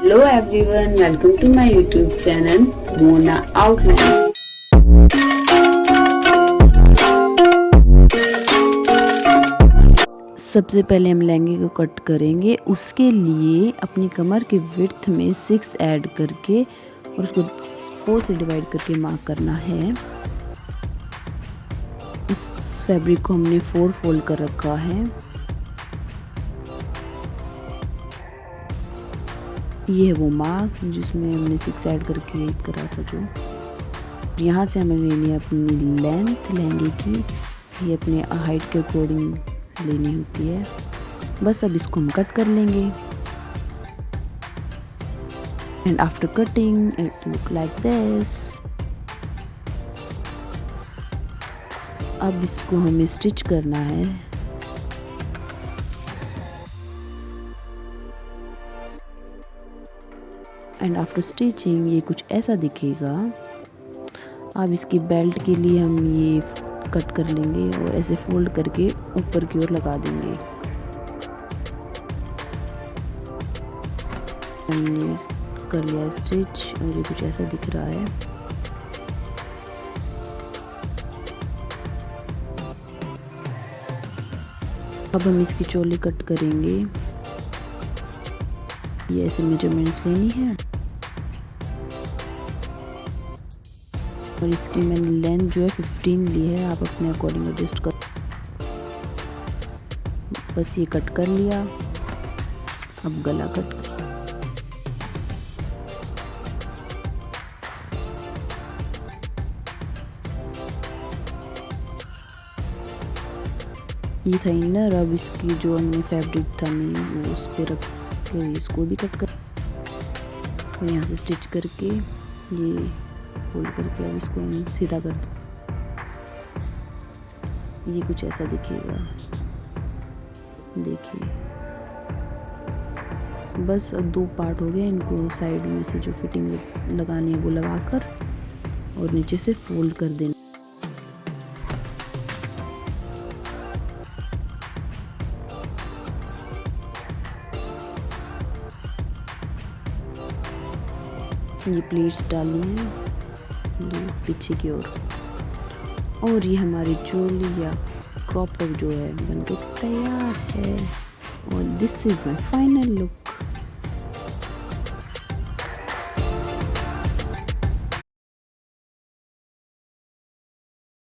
Hello everyone, welcome to my YouTube channel Mona Outline. सबसे पहले हम लहंगे को कट करेंगे। उसके लिए अपनी कमर के विड्थ में 6 ऐड करके और उसको 4 से डिवाइड करके मार्क करना है। इस फैब्रिक को हमने 4 फोल्ड कर रखा है। ये है वो मार्क जिसमें हमने 6 ऐड करके करा था। जो यहाँ से हमें लेनी है अपनी लेंथ लहंगे की, ये अपने हाइट के अकॉर्डिंग लेनी होती है। बस अब इसको हम कट कर लेंगे। And after cutting it look like this. अब इसको हमें स्टिच करना है। एंड आफ्टर स्टिचिंग ये कुछ ऐसा दिखेगा। अब इसकी बेल्ट के लिए हम ये कट कर लेंगे और ऐसे फोल्ड करके ऊपर की ओर लगा देंगे। हमने कर लिया स्टिच और ये कुछ ऐसा दिख रहा है। अब हम इसकी चोली कट करेंगे। ये ऐसे मेजरमेंट्स लेनी है और इसकी मैंने लेंथ जो है 15 ली है। आप अपने अकॉर्डिंग एडजस्ट कर। बस ये कट कर लिया। अब गला कट। ये था इनर। अब इसकी जो हमने फैब्रिक था नहीं वो उस पर रख के इसको भी कट कर और यहाँ से स्टिच करके ये फोल्ड करके अब इसको हम सीधा कर दें। ये कुछ ऐसा दिखेगा, देखिए। बस अब 2 पार्ट हो गए। इनको साइड में से जो फिटिंग लगानी है वो लगाकर और नीचे से फोल्ड कर देना। ये प्लेट्स डाली हैं पीछे की ओर और ये हमारी चोली या क्रॉप टॉप जो है बनके तैयार है। और this is my final look.